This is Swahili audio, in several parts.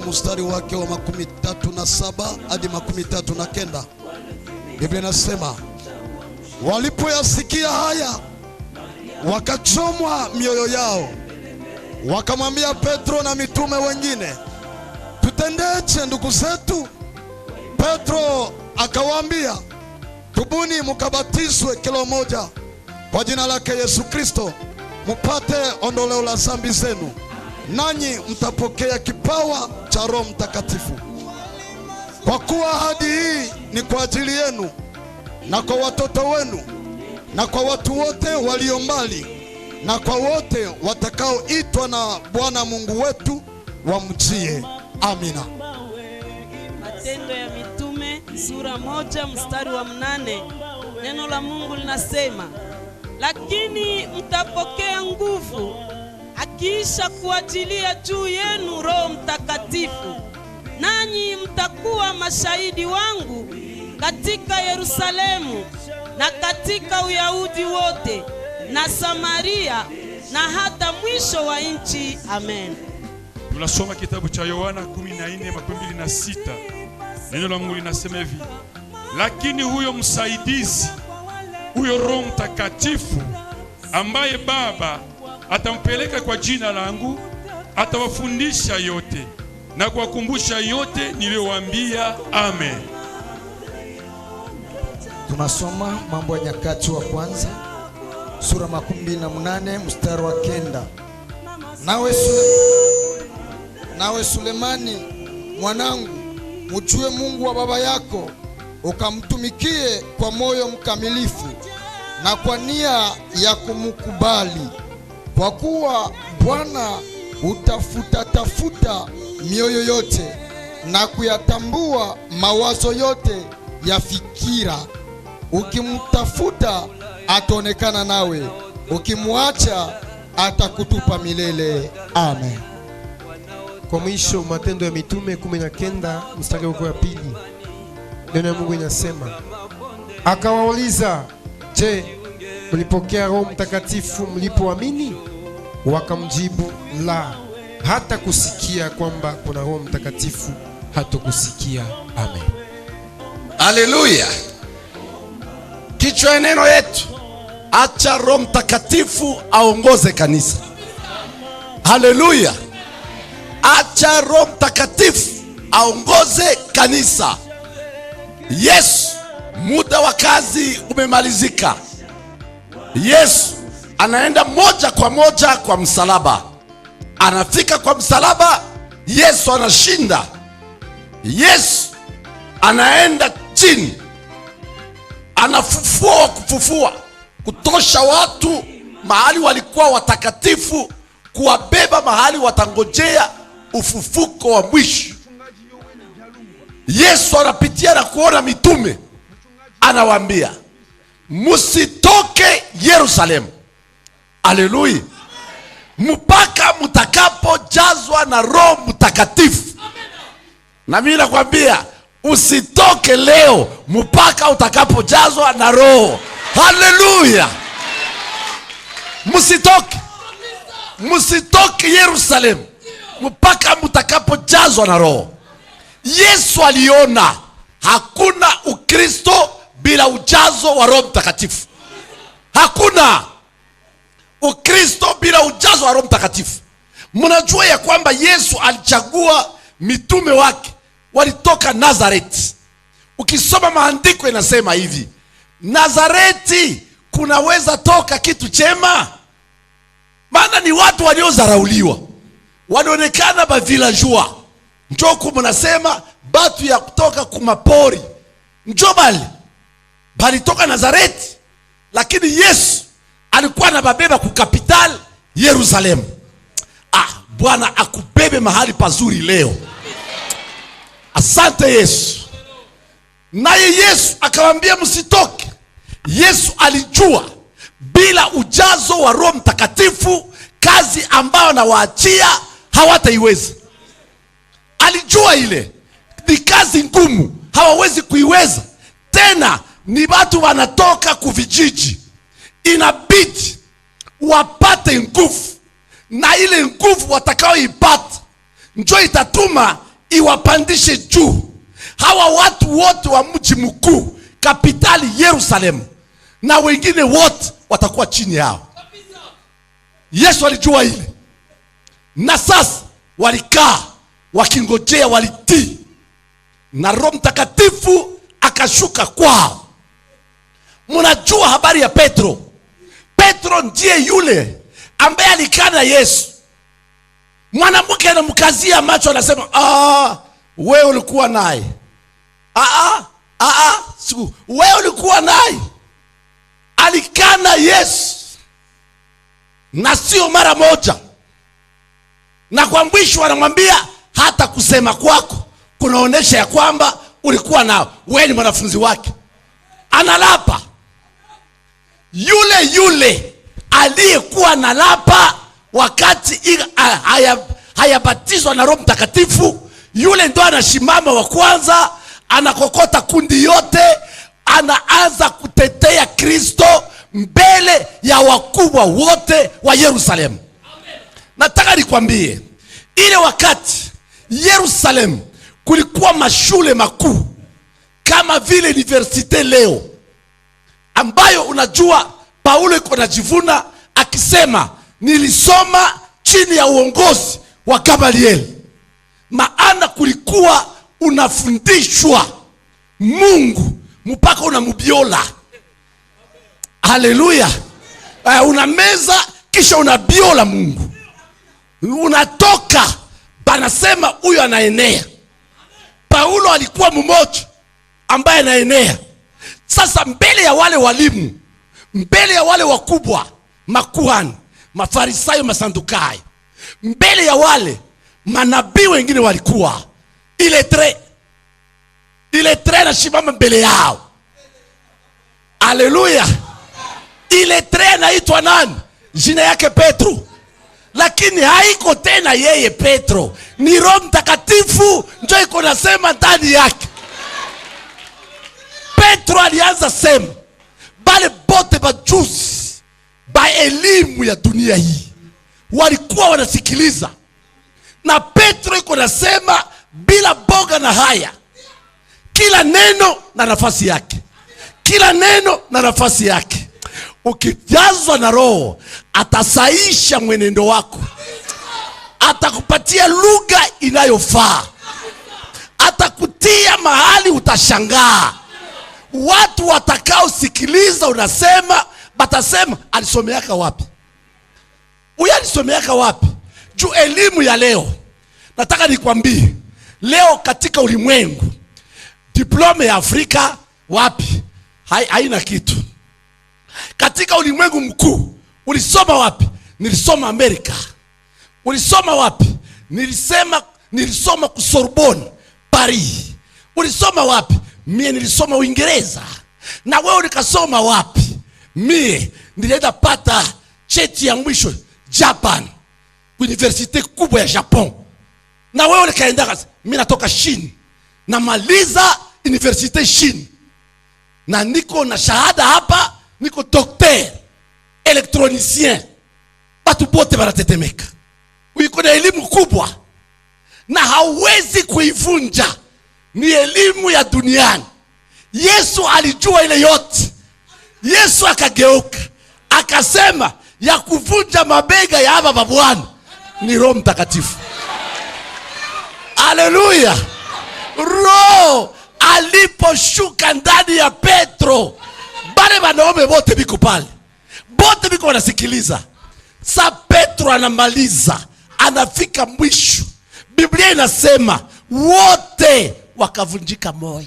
mstari wake wa 37 hadi 39. Biblia inasema, walipoyasikia haya wakachomwa mioyo yao, wakamwambia Petro na mitume wengine, tutendeje ndugu zetu? Petro akawaambia, tubuni mkabatizwe kila mmoja kwa jina lake Yesu Kristo, mpate ondoleo la dhambi zenu, nanyi mtapokea kipawa cha Roho Mtakatifu. Kwa kuwa ahadi hii ni kwa ajili yenu na kwa watoto wenu na kwa watu wote walio mbali na kwa wote watakaoitwa na Bwana Mungu wetu wamjie. Amina. Matendo ya Mitume sura 1 mstari wa 8. Neno la Mungu linasema, lakini mtapokea nguvu akiisha kuajilia juu yenu Roho Mtakatifu, nanyi mtakuwa mashahidi wangu katika Yerusalemu na katika Uyahudi wote na Samaria na hata mwisho wa nchi. Amen. Tunasoma kitabu cha Yohana 14:26. Neno la Mungu linasema hivi, lakini huyo msaidizi, huyo Roho Mtakatifu ambaye Baba atampeleka kwa jina langu, atawafundisha yote na kuwakumbusha yote niliyowaambia. Amen. Tunasoma Mambo ya Nyakati wa kwanza sura 28 mstari wa 9. Nawe Sulemani mwanangu, mjue Mungu wa baba yako, ukamtumikie kwa moyo mkamilifu na kwa nia ya kumkubali, kwa kuwa Bwana tafuta mioyo yote na kuyatambua mawazo yote ya fikira. Ukimtafuta ataonekana nawe, ukimwacha atakutupa milele. Amen. Kwa mwisho, Matendo ya Mitume 19 mstari wa 2. Neno la Mungu inasema, akawauliza, je, mlipokea Roho Mtakatifu mlipoamini? Wakamjibu, la, hata kusikia kwamba kuna Roho Mtakatifu hatukusikia. Amen. Haleluya. Kichwa neno yetu, acha Roho Mtakatifu aongoze kanisa. Haleluya. Acha Roho Mtakatifu aongoze kanisa. Yesu, muda wa kazi umemalizika. Yesu anaenda moja kwa moja kwa msalaba. Anafika kwa msalaba, Yesu anashinda. Yesu anaenda chini, anafufua kufufua, kutosha watu mahali walikuwa watakatifu, kuwabeba mahali watangojea ufufuko wa mwisho. Yesu anapitia na kuona mitume, anawaambia, musitoke Yerusalemu. Haleluya. Mpaka mtakapojazwa na Roho Mtakatifu. Na mimi nakwambia, usitoke leo mpaka utakapojazwa na Roho. Haleluya. Musitoke Yerusalemu mpaka mtakapojazwa na Roho. Yesu aliona hakuna Ukristo bila ujazo wa Roho Mtakatifu. Hakuna Ukristo bila ujazo wa Roho Mtakatifu. Mnajua ya kwamba Yesu alichagua mitume wake, walitoka Nazareti. Ukisoma maandiko inasema hivi, Nazareti kunaweza toka kitu chema? Maana ni watu waliozarauliwa, wanaonekana ba villageois. Njoo kumnasema batu ya kutoka kumapori, njoo bali toka Nazareti. Lakini Yesu alikuwa na babeba ku capital Yerusalemu. Bwana akubebe mahali pazuri leo. Asante Yesu. Naye Yesu akamwambia msitoke. Yesu alijua bila ujazo wa Roho Mtakatifu kazi ambayo nawaachia hawataiweza. Alijua ile ni kazi ngumu, hawawezi kuiweza. Tena ni watu wanatoka kuvijiji, inabidi wapate nguvu, na ile nguvu watakaoipata njoo itatuma iwapandishe juu. Hawa watu wote wa mji mkuu, kapitali Yerusalemu, na wengine wote watakuwa chini yao. Yesu alijua ile. Na sasa walikaa wakingojea, walitii, na Roho Mtakatifu akashuka kwao. Mnajua habari ya Petro. Petro ndiye yule ambaye alikaa na Yesu. Mwanamke anamkazia macho, anasema, wewe ulikuwa naye. Siku wewe ulikuwa naye. Alikaa na Yesu, na sio mara moja. Na kwa mwisho anamwambia, hata kusema kwako kunaonesha ya kwamba ulikuwa nao, wewe ni mwanafunzi wake. Analapa. Yule aliyekuwa analapa wakati hayabatizwa na Roho Mtakatifu, yule ndo anasimama wa kwanza, anakokota kundi yote, anaanza kutetea Kristo mbele ya wakubwa wote wa Yerusalemu. Nataka nikwambie, ile wakati Yerusalemu kulikuwa mashule makuu kama vile universite leo, ambayo unajua Paulo yuko anajivuna akisema, nilisoma chini ya uongozi wa Gamaliel. Maana kulikuwa unafundishwa Mungu mpaka unamubiola. Haleluya. Unameza kisha unabiola Mungu. Unatoka, banasema huyo anaenea. Paulo alikuwa mmoja ambaye anaenea. Sasa mbele ya wale walimu, mbele ya wale wakubwa, makuhani, Mafarisayo, Masadukayo, mbele ya wale manabii wengine walikuwa ile tre na shimama mbele yao. Haleluya. Ile tre naitwa nani? Jina yake Petro. Lakini haiko tena yeye Petro, ni Roho Mtakatifu ndio iko nasema ndani yake. Petro alianza sema, bale bote bajuzi ba elimu ya dunia hii walikuwa wanasikiliza, na Petro iko nasema bila boga na haya, kila neno na nafasi yake, kila neno na nafasi yake. Ukijazwa na Roho, atasaisha mwenendo wako, atakupatia lugha inayofaa, atakutia mahali utashangaa. Watu watakao sikiliza unasema, batasema alisomeaka wapi? Huyu alisomeaka wapi? Juu elimu ya leo, nataka nikwambie, leo katika ulimwengu, diploma ya Afrika wapi? Haina kitu. Katika ulimwengu mkuu, ulisoma wapi? Nilisoma Amerika. Ulisoma wapi? Nilisoma ku Sorbonne, Paris. Ulisoma wapi? Mie nilisoma Uingereza. Na wewe ulikasoma wapi? Mie nilienda pata cheti ya mwisho Japan, universite kubwa ya Japan. Na wewe ulikaenda kazi. Mimi natoka Chini, na maliza universite Chini, na niko na shahada hapa, niko docteur elektronicien. Batu bote banatetemeka. Uko na elimu kubwa na hauwezi kuivunja. Ni elimu ya duniani. Yesu alijua ile yote. Yesu akageuka akasema, ya kuvunja mabega ya hapa babwana ni Roho Mtakatifu. Haleluya. Roho aliposhuka ndani ya Petro, bale wanaume bote biko pale, bote biko wanasikiliza. Sa Petro anamaliza, anafika mwisho, Biblia inasema wote wakavunjika moyo,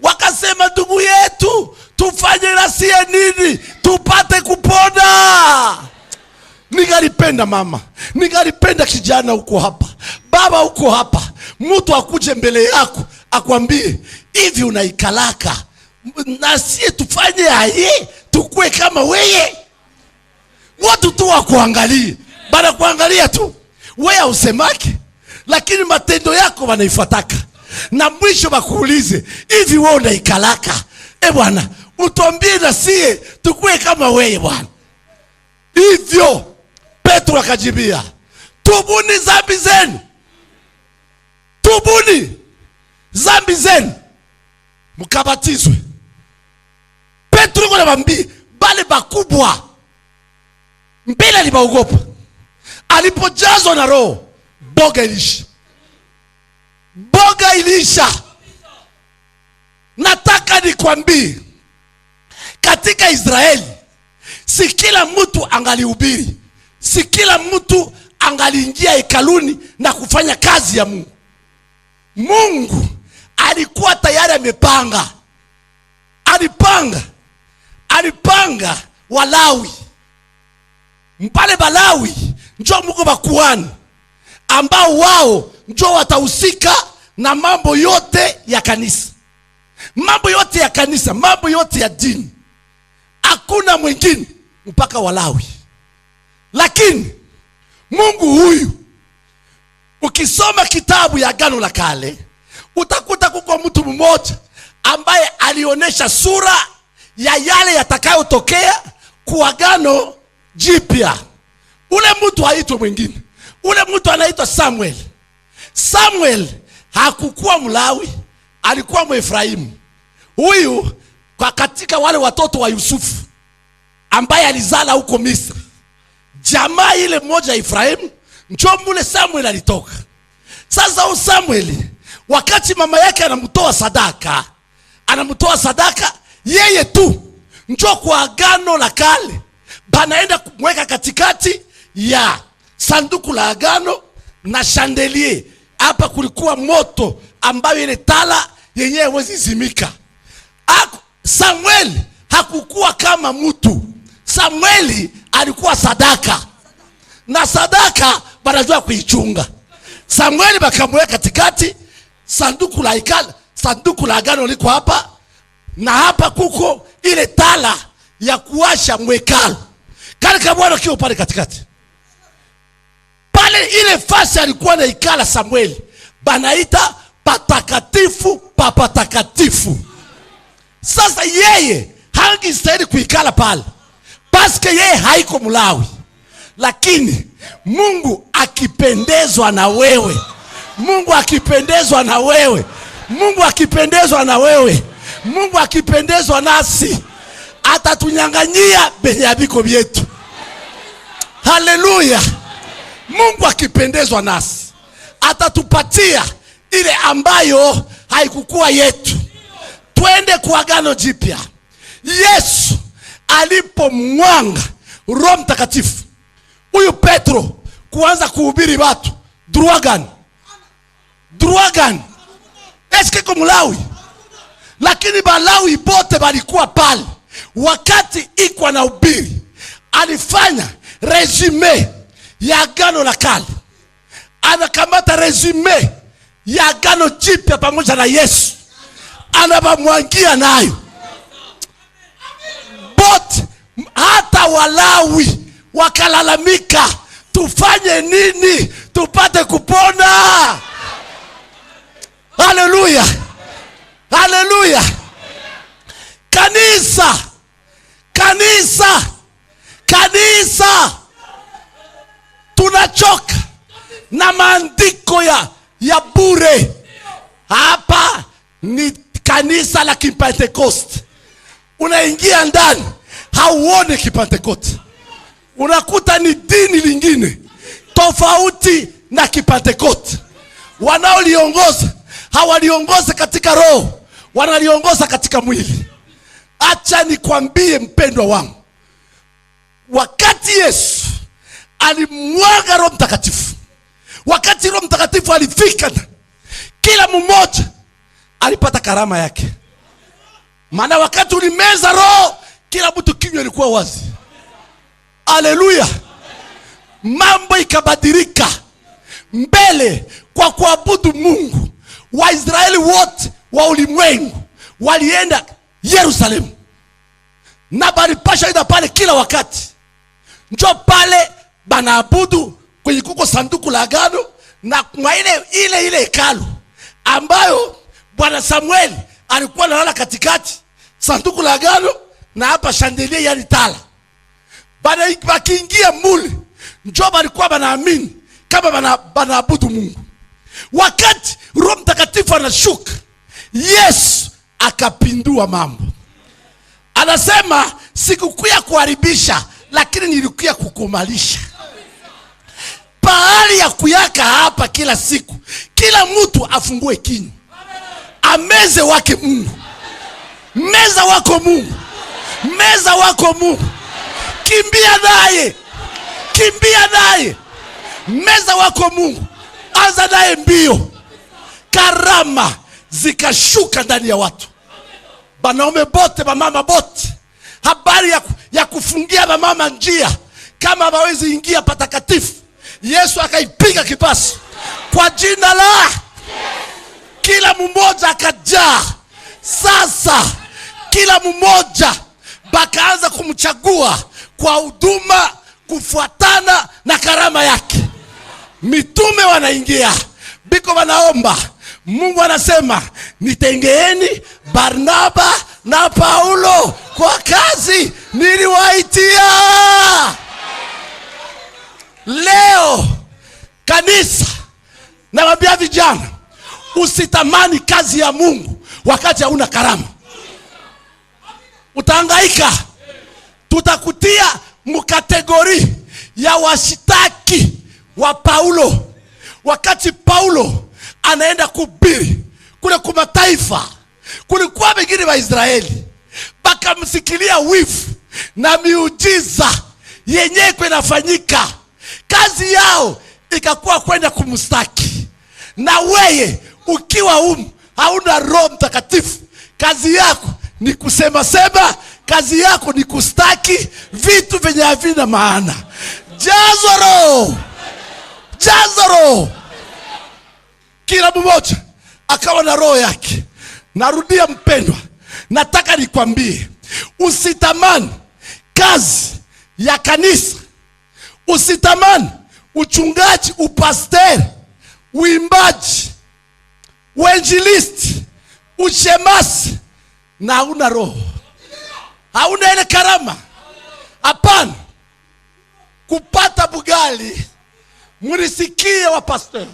wakasema, ndugu yetu, tufanye nasie nini tupate kupona? Ningalipenda mama, ningalipenda kijana uko hapa, baba uko hapa, mtu akuje mbele yako akwambie, hivi unaikalaka nasie tufanye aye tukue kama weye? Watu tu wakuangalie, bana kuangalia tu, wewe usemake, lakini matendo yako wanaifuataka. Na mwisho bakuulize, hivi wewe unaikalaka? Bwana, utuambie nasie tukue kama wewe bwana. Hivyo Petro akajibia, tubuni dhambi zenu, tubuni zambi zenu mkabatizwe. Petro kuna bambi bale bakubwa mbele alibaogopa. Alipojazwa na Roho, boga ilisha. Boga ilisha. Nataka nikwambie, katika Israeli si kila mtu angalihubiri, si kila mtu angaliingia hekaluni na kufanya kazi ya Mungu. Mungu alikuwa tayari amepanga. Alipanga Walawi. Mpale Balawi njo muko bakuhani ambao wao njo watahusika na mambo yote ya kanisa. Mambo yote ya kanisa, mambo yote ya dini. Hakuna mwingine mpaka Walawi. Lakini Mungu huyu, ukisoma kitabu ya Agano la Kale, utakuta kuko mtu mmoja ambaye alionyesha sura ya yale yatakayotokea kwa Agano Jipya. Ule mtu haitwa mwingine. Ule mtu anaitwa Samuel. Samuel hakukuwa Mlawi, alikuwa Mwefraimu. Huyu kwa katika wale watoto wa Yusufu ambaye alizala huko Misri, jamaa ile moja Efraimu, ndio mule Samuel alitoka. Sasa huyu Samuel, wakati mama yake anamtoa sadaka, yeye tu ndio kwa Agano la Kale banaenda kumweka katikati ya sanduku la agano na chandelier. Hapa kulikuwa moto ambayo ile tala yenyewe haiwezi zimika. Samuel hakukuwa kama mtu. Samueli alikuwa sadaka, na sadaka banajua kuichunga. Samueli bakamweka katikati, sanduku la hekalu, sanduku la agano liko hapa, na hapa kuko ile tala ya kuwasha mwekalo. Kale kabwana kio pale katikati. Pale ile fasi alikuwa na ikala Samueli, banaita patakatifu pa patakatifu. Sasa yeye hangistahili kuikala pale, paske yeye haiko Mlawi. Lakini Mungu akipendezwa na wewe, Mungu akipendezwa na wewe, Mungu akipendezwa na wewe, Mungu akipendezwa nasi, atatunyanganyia benyabiko vyetu. Haleluya. Mungu akipendezwa nasi, atatupatia ile ambayo haikukuwa yetu. Twende kwa Agano Jipya. Yesu alipomwanga Roho Mtakatifu huyu Petro kuanza kuhubiri watu, druagan eske ko Mlawi. Lakini Balawi bote balikuwa pale wakati iko na ubiri. Alifanya resume ya Agano la Kale, anakamata resume ya Agano Jipya pamoja na Yesu, anabamwangia nayo bote. Hata Walawi wakalalamika, tufanye nini tupate kupona? Haleluya, haleluya. Kanisa tunachoka na maandiko ya bure. Hapa ni kanisa la Kipentekoste. Unaingia ndani hauone Kipentekoste, unakuta ni dini lingine tofauti na Kipentekoste. Wanaoliongoza hawaliongoza katika roho, wanaliongoza katika mwili. Acha nikwambie mpendwa wangu, wakati Yesu alimwaga Roho Mtakatifu, wakati Roho Mtakatifu alifika, kila mmoja alipata karama yake. Maana wakati ulimeza Roho, kila mtu kinywa ilikuwa wazi. Haleluya. Mambo ikabadilika mbele kwa kuabudu Mungu. Waisraeli wote wa ulimwengu walienda Yerusalemu, na balipasha ida pale kila wakati. Njo pale banaabudu kwenye kuko sanduku la agano, na kwa ile hekalu ambayo Bwana Samueli alikuwa analala katikati, sanduku la agano na hapa chandelier yani tala. Bakiingia mule, njo balikuwa banaamini kama banaabudu Mungu. Wakati Roho Mtakatifu anashuka, Yesu akapindua mambo. Anasema sikukuja kuharibisha, lakini nilikuja kukumalisha. Pahali ya kuyaka hapa kila siku, kila mtu afungue kinywa, ameze wake Mungu. Meza wako Mungu, meza wako Mungu. Kimbia naye, kimbia naye. Meza wako Mungu, anza naye mbio. Karama zikashuka ndani ya watu. Banaume bote, bamama bote, habari ya kufungia bamama njia kama hawezi ingia patakatifu, Yesu akaipiga kipasi kwa jina la kila mmoja akajaa. Sasa kila mmoja bakaanza kumchagua kwa huduma kufuatana na karama yake. Mitume wanaingia, biko wanaomba. Mungu anasema nitengeeni Barnaba na Paulo kwa kazi niliwaitia. Leo kanisa, nawaambia vijana, usitamani kazi ya Mungu wakati hauna karama. Utahangaika. Tutakutia mkategori ya washitaki wa Paulo. Wakati Paulo anaenda kuhubiri kule kwa mataifa, kulikuwa wengine wa Israeli bakamsikilia wivu na miujiza yenyewe inafanyika. Kazi yao ikakuwa kwenda kumstaki. Na wewe ukiwa hauna Roho Mtakatifu, kazi yako ni kusema sema, kazi yako ni kustaki vitu vyenye havina maana. Jaza Roho, jaza Roho. Kila mmoja akawa na roho yake. Narudia mpendwa, nataka nikwambie, usitamani kazi ya kanisa, usitamani uchungaji, upasteri, uimbaji, uinjilisti, ushemasi na hauna roho, hauna ile karama. Hapana. Kupata bugali, murisikie wa pastor,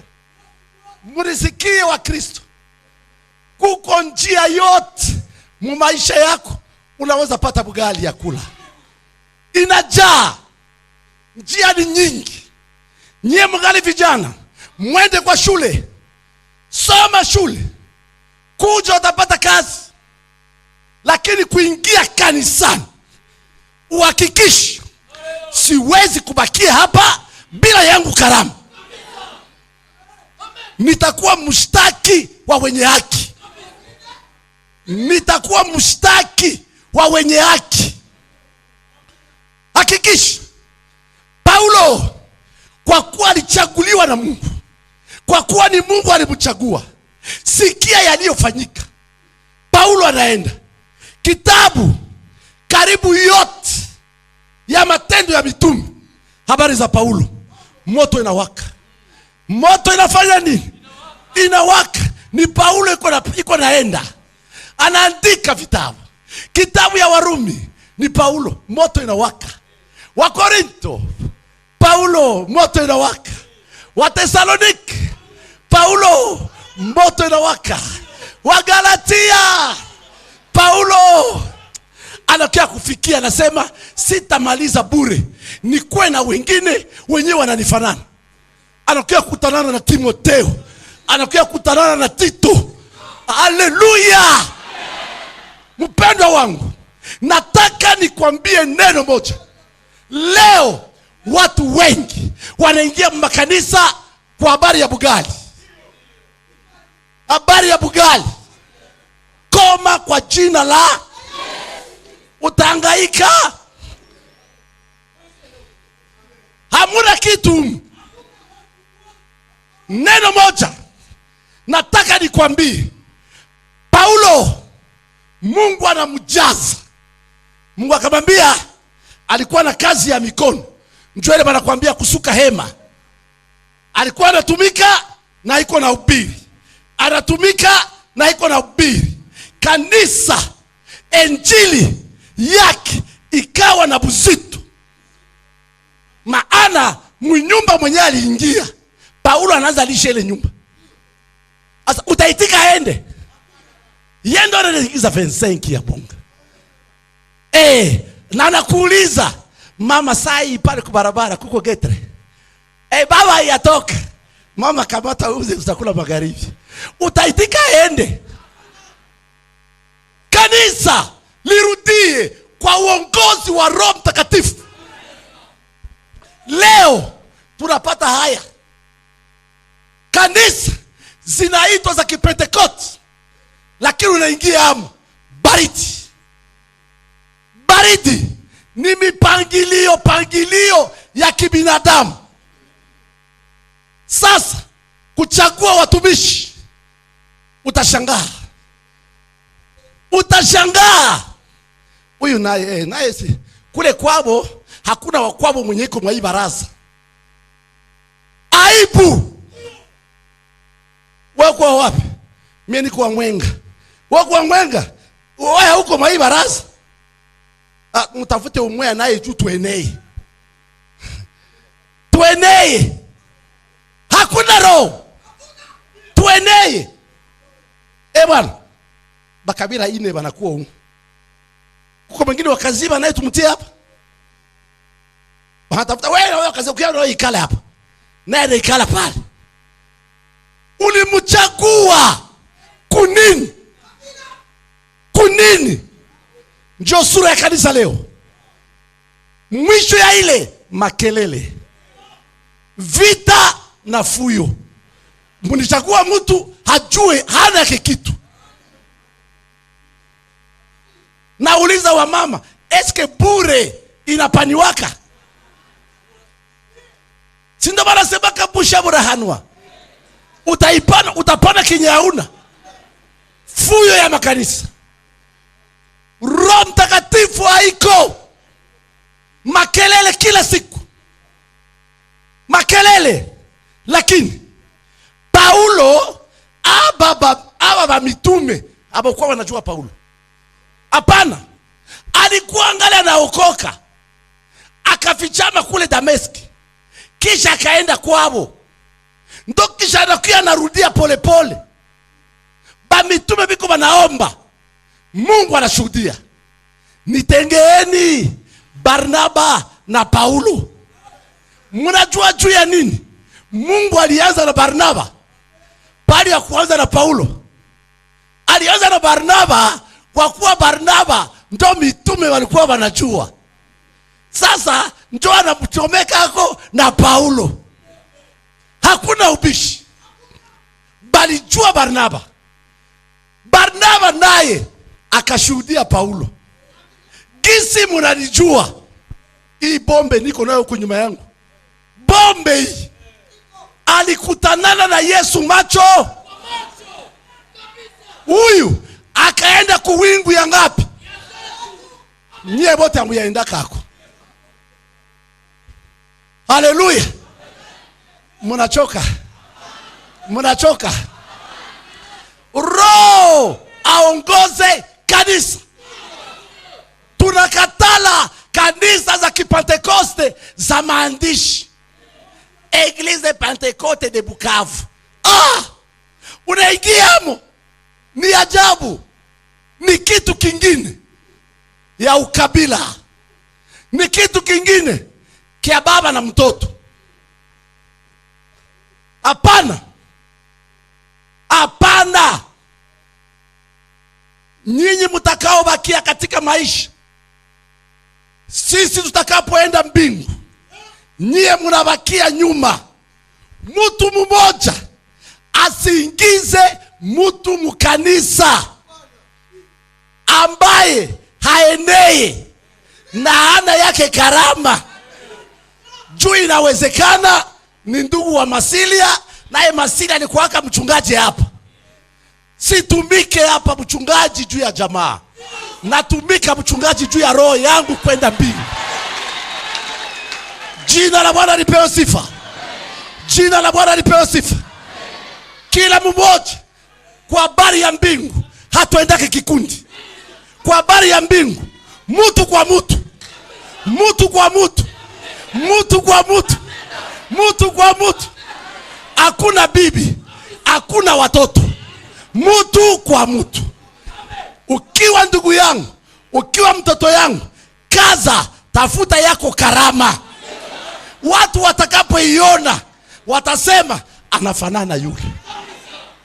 murisikie wa Kristo, kuko njia yote mu maisha yako unaweza pata bugali ya kula. Inajaa, njia ni nyingi. Nyie mgali vijana, mwende kwa shule, soma shule, kuja utapata kazi. Lakini kuingia kanisani, uhakikishe siwezi kubakia hapa bila yangu karama. Nitakuwa mshtaki wa wenye haki, nitakuwa mshtaki wa wenye haki. Hakikisha. Paulo, kwa kuwa alichaguliwa na Mungu, kwa kuwa ni Mungu alimchagua, sikia yaliyofanyika. Paulo anaenda, kitabu karibu yote ya Matendo ya Mitume, habari za Paulo, moto inawaka. Moto inafanya nini? Inawaka. Ni Paulo iko naenda, anaandika vitabu. Kitabu ya Warumi ni Paulo, moto inawaka. Wa Korinto, Paulo, moto inawaka. Wa Tesaloniki, Paulo, moto inawaka. Wa Galatia, Paulo anakia kufikia, anasema sitamaliza bure, nikuwe na wengine wenyewe wananifanana. Anakia kutanana na Timotheo, anakia kutanana na Tito. Haleluya. Mpendwa wangu, nataka nikwambie neno moja. Leo watu wengi wanaingia makanisa kwa habari ya bugali. Habari ya bugali. Koma kwa jina la, utahangaika. Hamuna kitu. Neno moja nataka nikwambie, Paulo Mungu anamjaza. Mungu akamwambia, alikuwa na kazi ya mikono. Njoo ile anakuambia kusuka hema. Alikuwa anatumika na iko na ubiri, anatumika na iko na ubiri. Kanisa, injili yake ikawa na buzito. Maana mnyumba mwenye aliingia, Paulo anaanza lisha ile nyumba. Asa utaitika aende? Yendo anaingiza 25 ya bonga. Na nakuuliza mama sai pale kwa barabara kuko getre. Baba yatoka. Mama kamata uze utakula magharibi. Utaitika aende? Kanisa lirudie kwa uongozi wa Roho Mtakatifu. Leo tunapata haya. Kanisa zinaitwa za Kipentekoste, lakini unaingia hapo baridi. Baridi ni mipangilio ya kibinadamu. Sasa kuchagua watumishi, utashangaa. Huyu naye si kule kwabo, hakuna wakwabo mwenye iko mwa hii baraza. Aibu. Wewe kwa wapi? Mimi niko wa Mwenga. Wewe kwa Mwenga? Wewe huko mwa hii baraza? Mtafute umwe naye tu tuenee. Hakuna roho. Tuenee. Bwana. Bakabila ine banakuwa huko. Kuko mwingine wakaziba naye tumtie hapa. Wanatafuta wewe kazi ukiona ikala hapa. Naye ikala pale. Ulimchagua kunini? Ndio sura ya kanisa leo. Mwisho ya ile makelele, vita na fuyo. Mnichagua mtu hajue hana kitu. Nauliza wa mama, eske bure inapaniwaka? Sindo bana sema kabusha burahanwa. Utapana kinyauna. Fuyo ya makanisa. Roho Mtakatifu haiko. Makelele kila siku. Makelele. Lakini Paulo aba mitume abakuwa wanajua Paulo. Hapana. Alikuwa angalia anaokoka. Akafichama kule Dameski. Kisha akaenda kwao. Ndo kisha anakuja anarudia pole. Ba mitume biko wanaomba. Mungu anashuhudia. Nitengeeni Barnaba na Paulo. Mnajua juu ya nini? Mungu alianza na Barnaba bali ya kuanza na Paulo. Alianza na Barnaba kwa kuwa Barnaba ndo mitume walikuwa wanajua. Sasa ndo anamchomeka hako na Paulo. Hakuna ubishi. Bali jua Barnaba. Barnaba naye akashuhudia Paulo. Gisi mnanijua. Hii bombe niko nayo huko nyuma yangu. Bombe hii. Alikutanana na Yesu macho. Huyu akaenda kuwingu ya ngapi? Nyie wote amuyaenda kako. Haleluya. Mnachoka. Roho aongoze kanisa. Tunakatala kanisa za Kipentekoste za maandishi. Eglise Pentecote de Bukavu. Unaingiamo. Ni ajabu. Ni kitu kingine ya ukabila. Ni kitu kingine kia baba na mtoto. Hapana. Nyinyi mtakao bakia katika maisha, sisi tutakapoenda mbingu, nyie mnabakia nyuma. Mtu mmoja asiingize mtu mkanisa ambaye haenei na ana yake karama. Juu inawezekana ni ndugu wa Masilia, naye Masilia ni kuwaka mchungaji hapa. Situmike hapa mchungaji juu ya jamaa. Natumika mchungaji juu ya roho yangu kwenda mbingu. Jina la Bwana lipewe sifa. Jina la Bwana lipewe sifa. Kila mmoja kwa habari ya mbingu hatuendake kikundi. Kwa habari ya mbingu, mtu kwa mtu. Mtu kwa mtu. Mtu kwa mtu. Mtu kwa mtu. Hakuna bibi, hakuna watoto. Mutu kwa mutu. Ukiwa ndugu yangu, ukiwa mtoto yangu, kaza, tafuta yako karama. Watu watakapoiona watasema anafanana yule.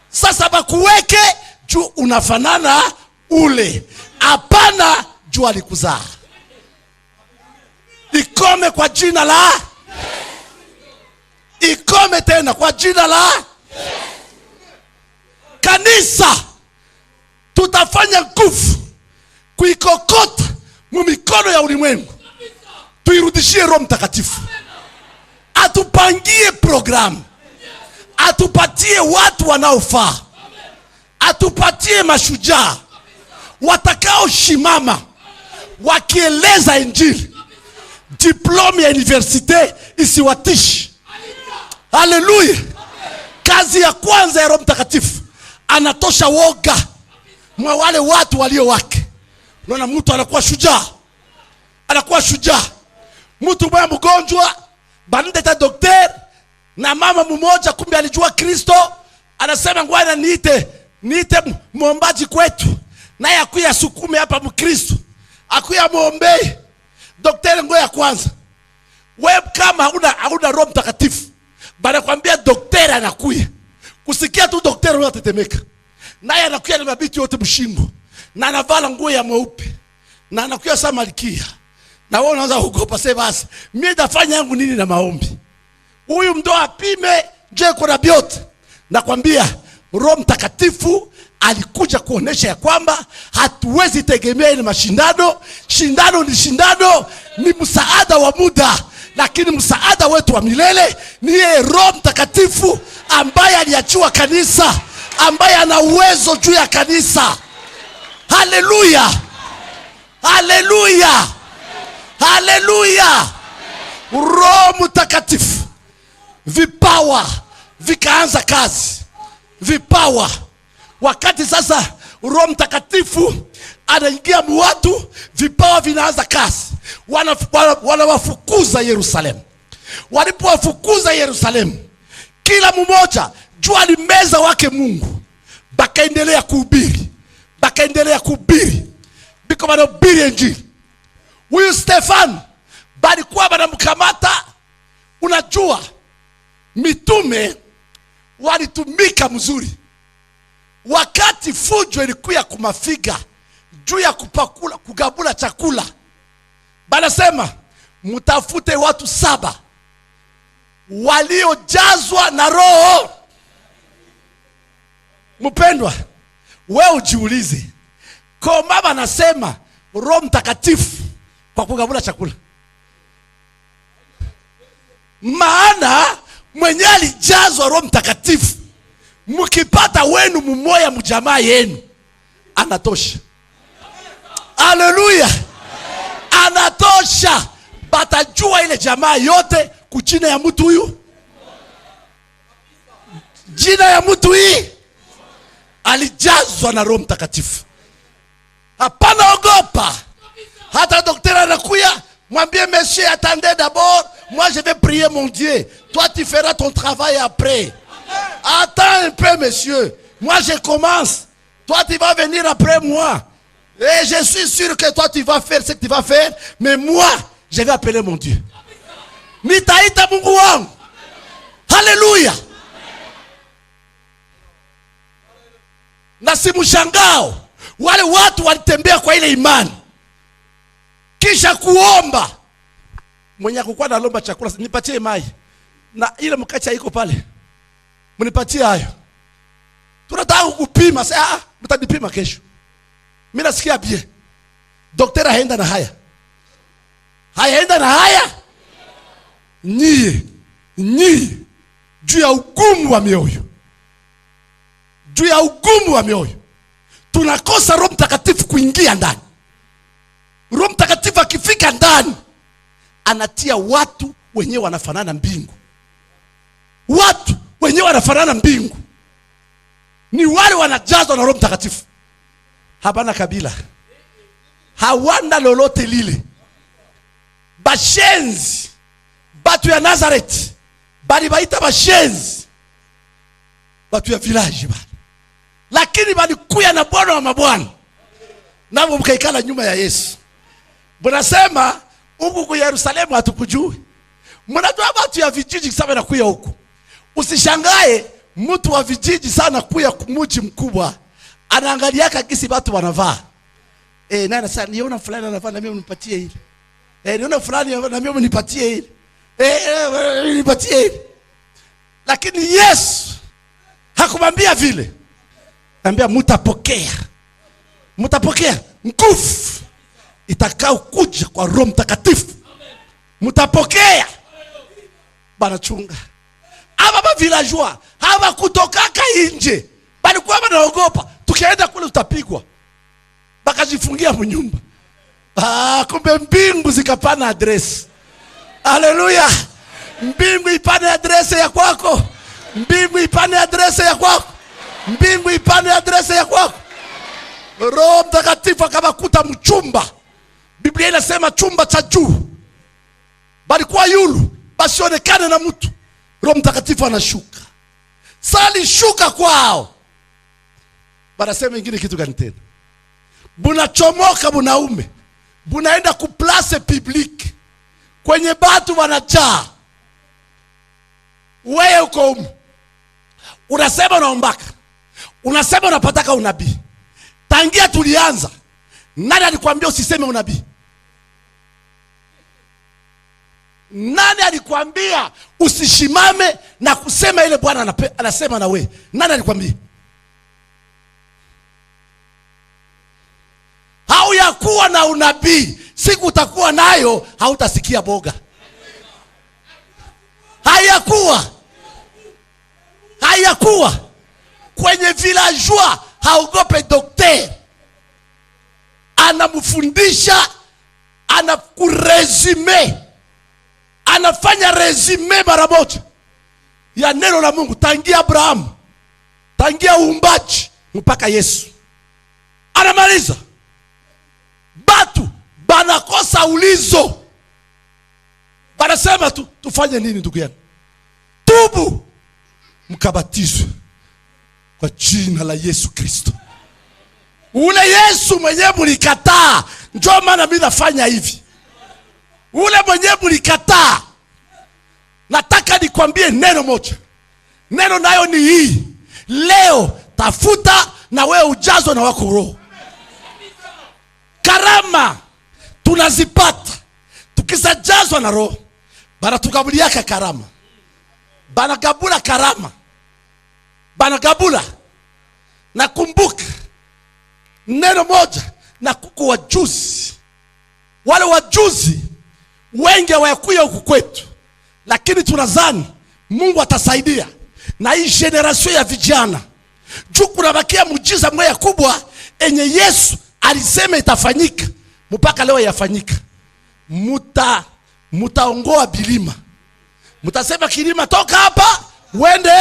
Sasa bakuweke juu unafanana ule, hapana juu alikuzaa. Ikome kwa jina la, ikome tena kwa jina la kanisa. Tutafanya nguvu kuikokota mumikono ya ulimwengu, tuirudishie Roho Mtakatifu. Atupangie programu, atupatie watu wanaofaa, atupatie mashujaa watakao shimama wakieleza Injili. Diploma ya universite isiwatishi. Haleluya. Kazi ya kwanza ya Roho Mtakatifu, anatosha woga mwa wale watu walio wake. Unaona mtu anakuwa shujaa, anakuwa shujaa. Mtu mmoja mgonjwa, banita daktari na mama mmoja kumbe alijua Kristo, anasema ngwana niite muombaji kwetu, naye akuya sukume hapa Mkristo, akuya muombe. Daktari ngoja kwanza, wewe kama hauna Roho Mtakatifu, bana kwambia daktari anakuya. Kusikia tu daktari unatetemeka. Naye anakuya na mabiti yote mshingo, na anavala nguo ya mweupe, na anakuya saa malkia. Na wewe unaanza kuogopa, sasa basi mimi nitafanya yangu nini na maombi? Huyu mdo apime je kuna biote. Nakwambia Roho Mtakatifu alikuja kuonesha ya kwamba hatuwezi tegemea ile mashindano. Shindano ni shindano, ni msaada wa muda, lakini msaada wetu wa milele ni yeye Roho Mtakatifu ambaye aliachua kanisa, ambaye ana uwezo juu ya kanisa. Haleluya. Haleluya. Haleluya. Roho Mtakatifu, vipawa vikaanza kazi. Vipawa. Wakati sasa Roho Mtakatifu anaingia mwatu, vipawa vinaanza kazi. Wanawafukuza Yerusalemu. Walipowafukuza Yerusalemu, kila mmoja jua limeza wake Mungu, bakaendelea kuhubiri. Bakaendelea kuhubiri. Biko wanahubiri Injili. Huyu Stefano balikuwa banamkamata. Unajua mitume walitumika mzuri. Wakati fujo ilikuwa kumafiga juu ya kupakula, kugabula chakula, banasema mutafute watu 7 waliojazwa na Roho. Mpendwa, wewe ujiulize, kwa mama nasema Roho Mtakatifu kwa kugabula chakula? Maana mwenye alijazwa Roho Mtakatifu, mkipata wenu mmoja mjamaa yenu, anatosha. Haleluya. Anatosha. Batajua ile jamaa yote kuchina ya mtu huyu. Jina ya mtu hii alijazwa na Roho Mtakatifu. Hapana ogopa. Hata daktari anakuya, mwambie monsieur, attendez d'abord, moi je vais prier mon Dieu. Toi tu feras ton travail après. Attends un peu monsieur. Moi je commence. Toi tu vas venir après moi. Et je suis sûr que toi tu vas faire ce que tu vas faire, mais moi je vais appeler mon Dieu. Nitaita Mungu wangu. Haleluya. Na si mshangao wale watu walitembea kwa ile imani, kisha kuomba. Mwenye kukuwa na lomba chakula, nipatie mai na ile mkate iko pale, mnipatie hayo. Tunataka kupima. Sasa mtanipima kesho. Mimi nasikia bien. Daktari haenda na haya. Haenda na haya. Nyie juu ya ugumu wa mioyo. Juu ya ugumu wa mioyo tunakosa Roho Mtakatifu kuingia ndani. Roho Mtakatifu akifika ndani, anatia watu wenyewe wanafanana mbingu. Watu wenyewe wanafanana mbingu ni wale wanajazwa na Roho Mtakatifu. Habana kabila, hawana lolote lile. Bashenzi, batu ya Nazareth bali baita bashenzi, batu ya village bali lakini walikuya na Bwana wa mabwana, nao mkaikala nyuma ya Yesu. Mnasema huku kwa Yerusalemu hatukujui. Mnajua watu ya vijiji sana na kuya huku. Usishangae mtu wa vijiji sana kuya kumuji mkubwa, anaangalia kisi watu wanavaa. Nani sasa niona fulani anavaa na mimi nipatie hili. Niona fulani na mimi nipatie hili. Nipatie hili. Lakini Yesu hakumwambia vile. Anambia mtapokea. Mtapokea nguvu itakao kuja kwa Roho Mtakatifu. Mtapokea. Bana chunga. Aba villageois haba kutokaka nje. Bali kwa wanaogopa. Tukienda kule tutapigwa. Bakajifungia mnyumba. Kumbe mbingu zikapana address. Haleluya. Mbingu ipane address ya kwako. Mbingu ipane address ya kwako. Mbingu ipane address ya kwako. Roho Mtakatifu akabakuta mchumba. Biblia inasema chumba cha juu. Bali kwa yulu basionekane na mtu. Roho Mtakatifu anashuka. Sali shuka kwao. Banasema ingine kitu gani tena? Bunachomoka bunaume. Bunaenda ku place publique. Kwenye batu wanajaa. Wewe uko humu. Unasema unaombaka. Unasema unapataka unabii. Tangia tulianza, nani alikwambia usiseme unabii? Nani alikwambia usishimame na kusema ile Bwana anasema na wewe? Nani alikwambia? Hauyakuwa na unabii, siku utakuwa nayo hautasikia boga. Hayakuwa kwenye villageois. Haogope dokter. Anamfundisha, anakuresume. Anafanya resume mara moja ya neno la Mungu tangia Abraham, tangia uumbaji mpaka Yesu. Anamaliza. Batu banakosa ulizo. Banasema tu tufanye nini ndugu yangu? Tubu mkabatizwe kwa jina la Yesu Kristo. Ule Yesu mwenyewe mlikataa, njoo maana mimi nafanya hivi. Ule mwenyewe mlikataa. Nataka nikwambie neno moja. Neno nayo ni hii. Leo tafuta na wewe ujazwe na wako Roho. Karama tunazipata tukisajazwa na Roho. Bana tukabuliaka karama. Bana gabula karama. Bana gabula. Nakumbuka neno moja na kuku wajuzi. Wale wajuzi wengi wayakuya huku kwetu, lakini tunazani Mungu atasaidia na hii generation ya vijana. Juu kunabakia muujiza mmoja kubwa enye Yesu alisema itafanyika, mpaka leo yafanyika. Mutaongoa bilima. Mutasema kilima toka hapa uende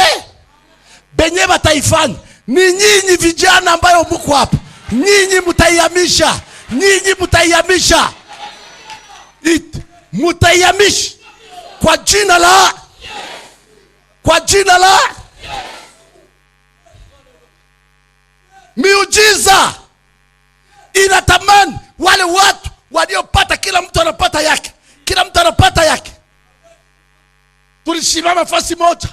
benye bataifanya. Ni nyinyi vijana ambayo mko hapa. Nyinyi mutaihamisha. Nyinyi mutaihamisha. Mutaihamisha kwa jina la kwa jina la miujiza. Inatamani wale watu waliopata, kila mtu anapata yake. Kila mtu anapata yake. Tulisimama fasi moja,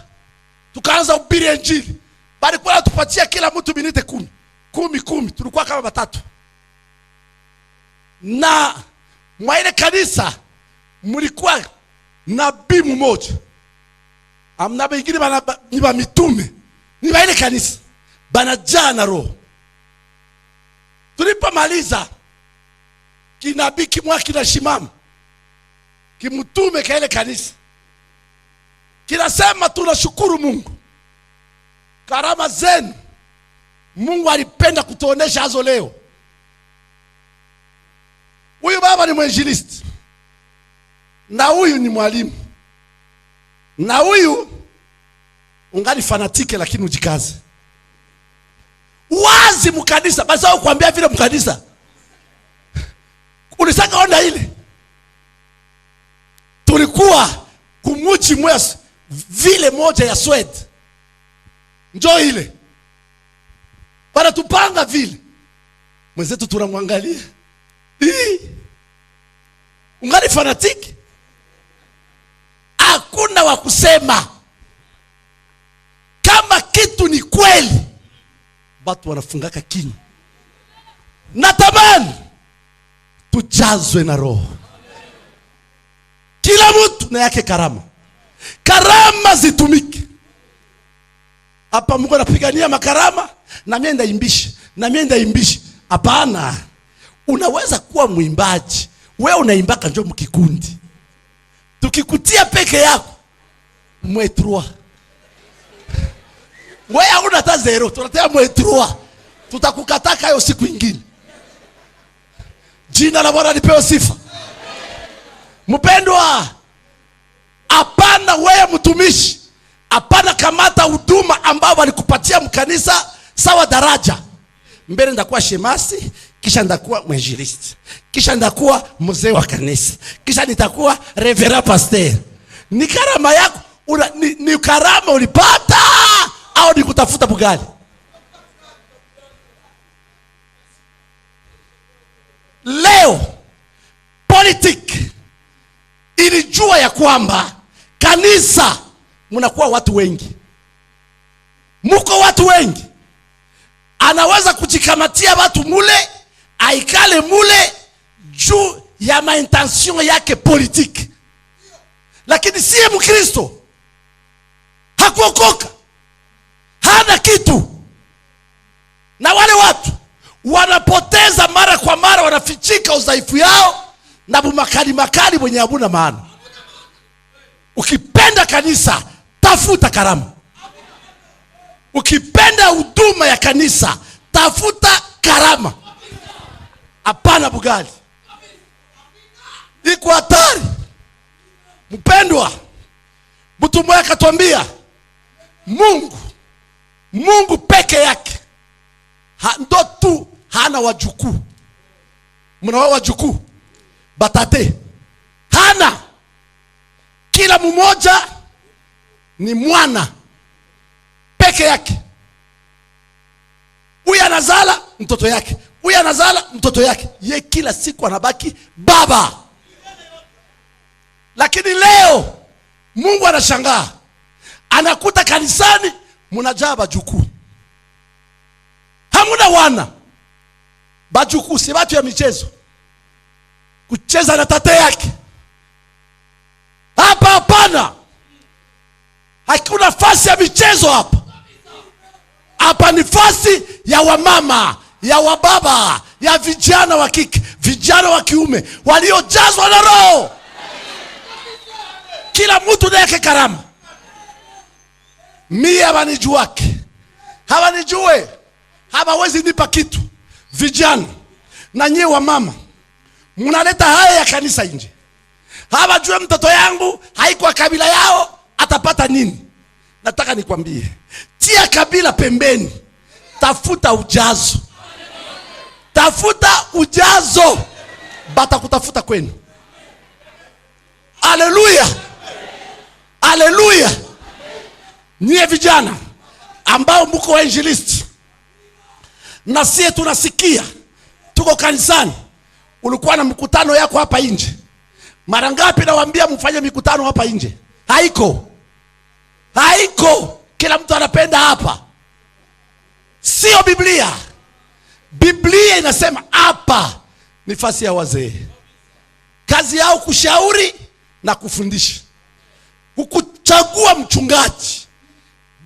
tukaanza ubiri injili. Bali kwa tupatia kila mtu minute 10. Tulikuwa kama batatu. Na mwa ile kanisa mlikuwa nabii mmoja. Amna bengine ni ba mitume. Ni ba ile kanisa banajaa na Roho. Tulipomaliza kinabii kimwa kinashimama. Kimtume ka ile kanisa kinasema tunashukuru Mungu. Karama zenu Mungu alipenda kutuonesha hazo leo. Huyu baba ni mwinjilisti. Na huyu ni mwalimu. Na huyu ungali fanatike lakini ujikaze. Wazi mkanisa, basi au kuambia vile mkanisa. Ulisaka onda ile. Tulikuwa kumuchi mwezi vile moja ya Sweden. Njoo ile. wanatupanga vile. Mwenzetu tunamwangalia, ungali fanatiki, hakuna wa kusema. Kama kitu ni kweli, watu wanafungaka kinywa. Natamani tujazwe na Roho. Kila mtu na yake karama. Karama zitumike. Hapa Mungu anapigania makarama, na mimi ndaimbisha, na mimi ndaimbisha. Hapana. Unaweza kuwa mwimbaji, wewe unaimbaka njoo mkikundi. Tukikutia peke yako mwetrua. Wewe hauna hata zero, tunatea mwetrua. Tutakukataka hiyo siku nyingine. Jina la Bwana lipewe sifa. Mpendwa, hapana wewe mtumishi, hapana kamata huduma ambao walikupatia mkanisa sawa daraja. Mbele ndakuwa shemasi, kisha ndakuwa mwinjilisti, kisha ndakuwa mzee wa kanisa, kisha nitakuwa reverend pastor. Ni karama yako, ni karama ulipata au ni kutafuta bugali? Leo politiki ilijua ya kwamba kanisa mnakuwa watu wengi. Muko watu wengi. Anaweza kujikamatia watu mule, aikale mule juu ya maintention yake politiki. Lakini siye Mkristo, hakuokoka, hana kitu. Na wale watu wanapoteza mara kwa mara, wanafichika udhaifu yao na bumakali makali mwenye habuna maana. Ukipenda kanisa, tafuta karama. Ukipenda huduma ya kanisa, tafuta karama. Hapana bugali. Iko hatari. Mpendwa, mtu mmoja akatuambia Mungu peke yake ndo tu hana wajukuu. Mnaona wajukuu? Batate hana. Kila mmoja ni mwana peke yake. Huyu anazala mtoto yake, huyu anazala mtoto yake. Ye kila siku anabaki baba. Lakini leo Mungu anashangaa, anakuta kanisani mnajaa bajukuu. Hamuna wana. Bajukuu si watu ya michezo, kucheza na tate yake. Hapa hapana. Hakuna nafasi ya michezo hapa. Hapa ni nafasi ya wamama, ya wababa, ya vijana wa kike, vijana wa kiume waliojazwa na Roho. Kila mtu na yake karama. Mimi hawanijuake, hawanijue, hawawezi nipa kitu. Vijana na nyie wa mama mnaleta haya ya kanisa nje. Hawajue mtoto yangu haikuwa kabila yao atapata nini. Nataka nikwambie, tia kabila pembeni, tafuta ujazo. Tafuta ujazo, bata kutafuta kwenu. Haleluya, haleluya. Nyie vijana ambao mko wainjilisti, na sie tunasikia tuko kanisani, ulikuwa na mkutano yako hapa nje. Mara ngapi nawaambia mfanye mikutano hapa nje? Haiko. Kila mtu anapenda hapa. Sio Biblia. Biblia inasema hapa ni nafasi ya wazee. Kazi yao kushauri na kufundisha. Ukuchagua mchungaji,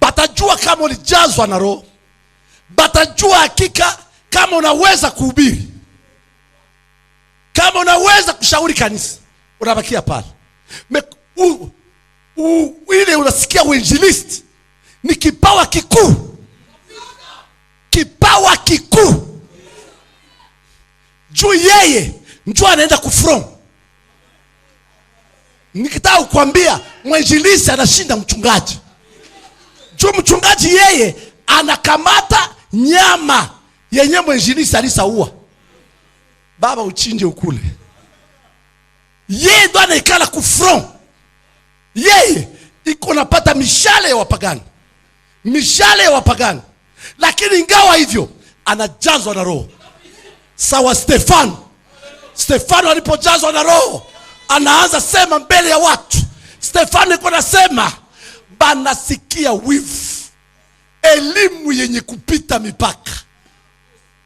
batajua kama ulijazwa na Roho. Batajua hakika kama unaweza kuhubiri, kama unaweza kushauri kanisa. Unabakia pale. Ile unasikia uinjilisti ni kipawa kikuu. Kipawa kikuu. Juu yeye njoo anaenda kufront. Nikitaka kukwambia mwinjilisti anashinda mchungaji. Juu mchungaji yeye anakamata nyama yenye mwinjilisti alisaua. Baba uchinje ukule. Yeye ndo anaikala kufront. Yeye iko napata mishale ya wapagani. Mishale ya wapagani. Lakini ingawa hivyo, anajazwa na Roho. Sawa Stefano. Stefano alipojazwa na Roho, anaanza sema mbele ya watu. Stefano alikuwa anasema, banasikia wivu. Elimu yenye kupita mipaka.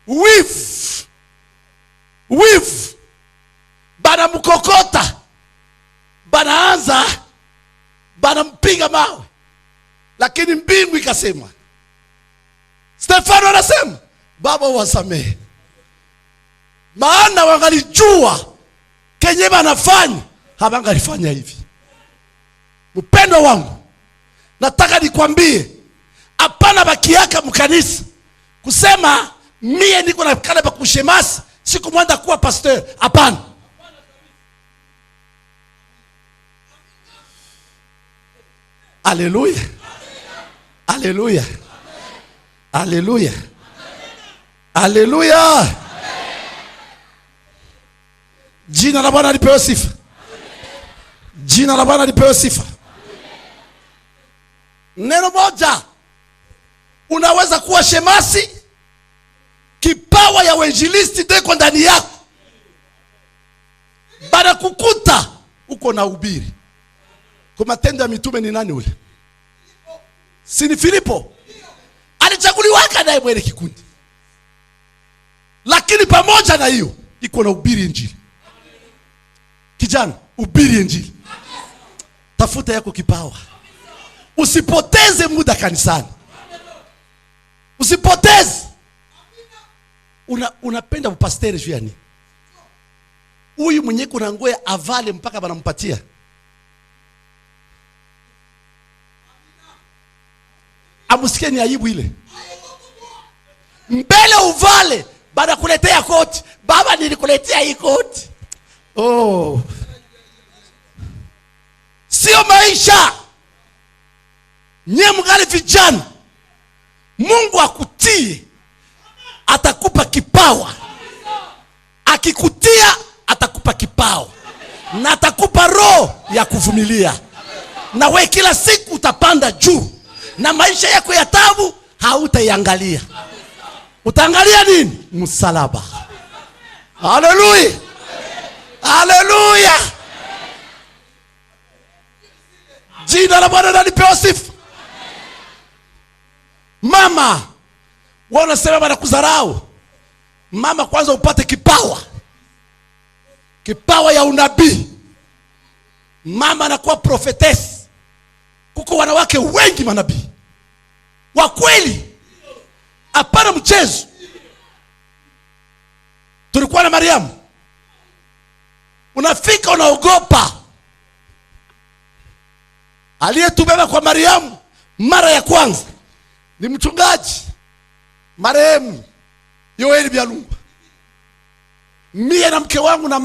Wivu. Wivu. Bana mkokota. Banaanza. Bana mpiga mawe. Lakini mbingu ikasema. Stefano anasema, Baba wasamehe. Maana wangalijua kenye banafanya, habangalifanya hivi. Mpendo wangu, nataka nikwambie, hapana bakiaka mkanisa kusema mie niko na kale pa kushemasi, siku mwenda kuwa pastor. Hapana. Haleluya. Haleluya. Haleluya. Haleluya. Jina la Bwana lipewe sifa. Jina la Bwana lipewe sifa. Neno moja, unaweza kuwa shemasi, kipawa ya uinjilisti ndiko ndani yako. Baada kukuta uko na ubiri. Kwa Matendo ya Mitume ni nani ule? Si ni Filipo? Alichaguliwa naye mwele kikundi. Lakini pamoja na hiyo, iko na ubiri injili. Kijana, ubiri injili. Tafuta yako kipawa. Usipoteze muda kanisani. Usipoteze. Unapenda upasteri juu ya nini? Huyu mwenye kuna ngoya avale mpaka banampatia. Amusikie ni aibu ile. Mbele uvale, baada kuletea koti. Baba nilikuletea hii koti. Oh. Sio maisha. Nye mgali vijana, Mungu akutie, atakupa kipawa. Akikutia, atakupa kipawa. Na atakupa roho ya kuvumilia. Na we kila siku utapanda juu. Na maisha yako ya taabu hautaiangalia. Utaangalia nini? Msalaba. Haleluya. Haleluya. Jina la Bwana lipewe sifa. Mama, wanasema bana kudharau. Mama, kwanza upate kipawa. Kipawa ya unabii. Mama anakuwa prophetess. Kuko wanawake wengi manabii wa kweli, hapana mchezo. Tulikuwa na Mariamu. Unafika unaogopa. Aliyetubeba kwa Mariamu mara ya kwanza ni mchungaji marehemu Yoeli Byalungwa. Mie na mke wangu na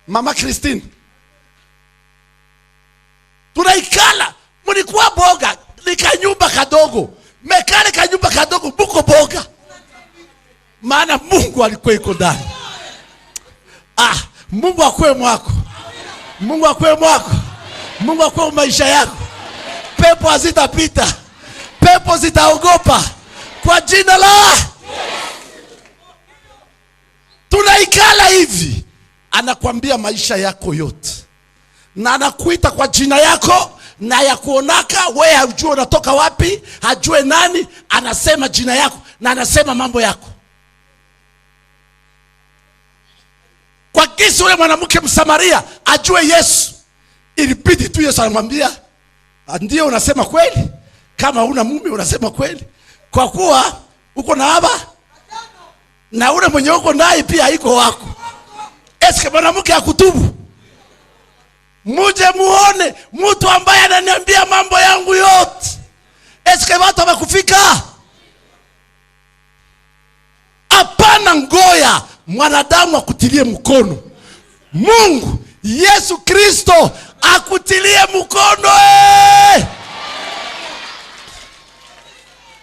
mama Christine, tunaikala. Mlikuwa boga, nikanyumba kadogo. Mekale kanyumba kadogo, buko boga. Maana Mungu alikuwa iko ndani. Mungu akwe mwako. Mungu akwe mwako. Mungu akwe maisha yako. Pepo hazitapita. Pepo zitaogopa. Kwa jina la tunaikala hivi. Anakuambia maisha yako yote. Na anakuita kwa jina yako. Na ya kuonaka, wewe hujue unatoka wapi, hajue nani, anasema jina yako na anasema mambo yako. Kwa kisi ule mwanamke Msamaria ajue Yesu, ilibidi tu Yesu anamwambia, ndio unasema kweli, kama una mume unasema kweli, kwa kuwa uko na baba na ule mwenye uko naye pia iko wako. Eske mwanamke akutubu? Muje muone mtu ambaye ananiambia mambo yangu yote. Eske watu wamekufika? Hapana, ngoya mwanadamu akutilie mkono. Mungu Yesu Kristo akutilie mkono.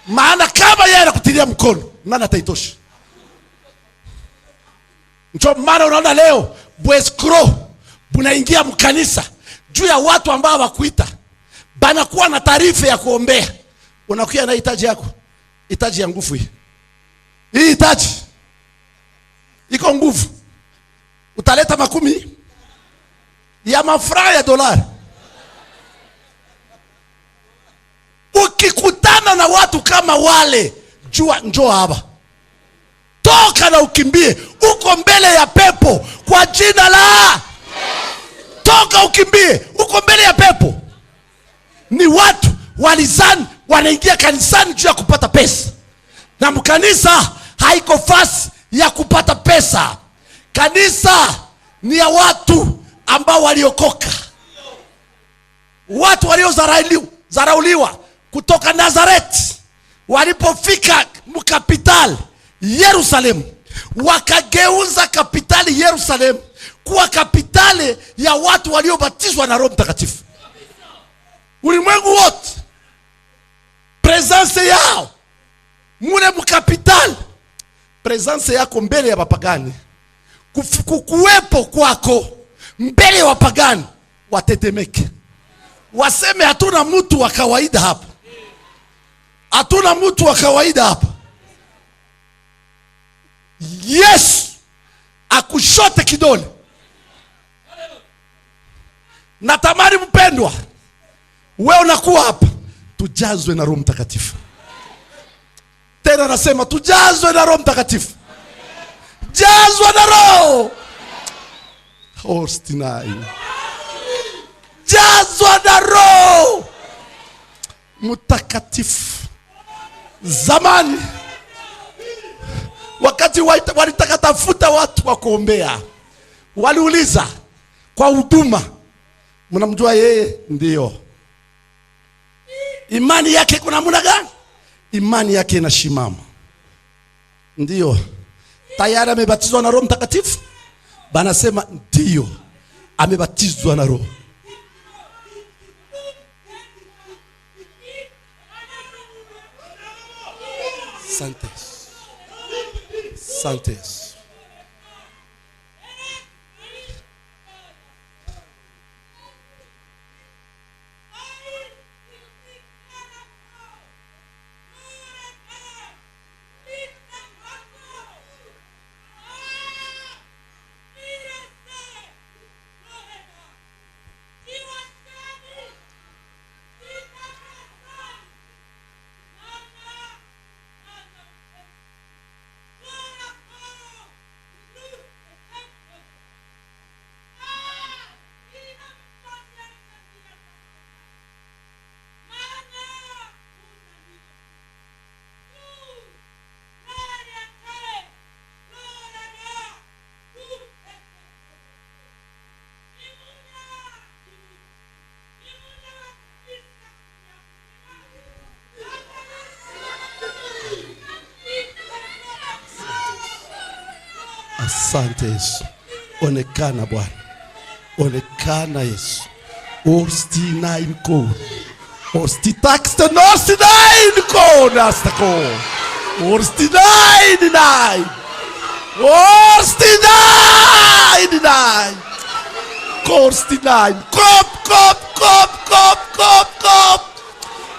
Maana kama yeye anakutilia mkono, nani ataitosha? Ndio maana unaona leo bweskro bunaingia mkanisa juu ya watu ambao wakuita. Banakuwa na taarifa ya kuombea. Unakuja na hitaji yako. Hitaji ya nguvu hii. Hii hitaji iko nguvu. Utaleta 10 ya mafranga ya dolari. Ukikutana na watu kama wale, jua njoo hapa. Toka na ukimbie. Uko mbele ya pepo kwa jina la. Toka ukimbie. Uko mbele ya pepo. Ni watu walizani wanaingia kanisani juu ya kupata pesa. Na mkanisa haiko fasi ya kupata pesa. Kanisa ni ya watu ambao waliokoka. Watu waliozarauliwa kutoka Nazareti walipofika mkapitali Yerusalemu, wakageuza kapitali Yerusalemu kuwa kapitali ya watu waliobatizwa na Roho Mtakatifu. Ulimwengu wote presence yao mune mkapitali. Presence yako mbele ya wapagani, kuwepo kwako mbele ya wapagani, watetemeke, waseme hatuna mtu wa kawaida hapa. Hatuna mtu wa kawaida hapa. Yesu akushote kidole. Natamani mpendwa, wewe unakuwa hapa, tujazwe na Roho Mtakatifu. Tena nasema tujazwe na Roho Mtakatifu. Jazwa na Roho. Hostinai. Jazwa na Roho Mtakatifu. Zamani wakati walitaka tafuta watu wa kuombea, waliuliza kwa huduma, mnamjua yeye? Ndio. Imani yake kuna namna gani? Imani yake inashimama. Ndio. Tayari amebatizwa na Roho Mtakatifu? Banasema ndio, amebatizwa na Roho. Santes. Santes. Asante Yesu. Onekana Bwana. Onekana Yesu. Orstinai ko. Orstitaxte norstinai ko nastako. Orstinai dinai. Orstinai dinai. Korstinai. Kop.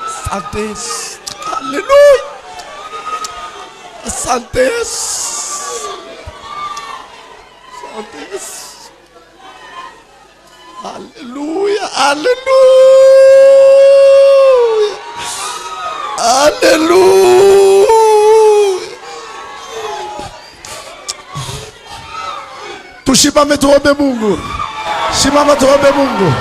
Asante Yesu. Hallelujah. Asante Yesu. Hallelujah, hallelujah, hallelujah. Tushimame tuombe Mungu. Shimama tuombe Mungu.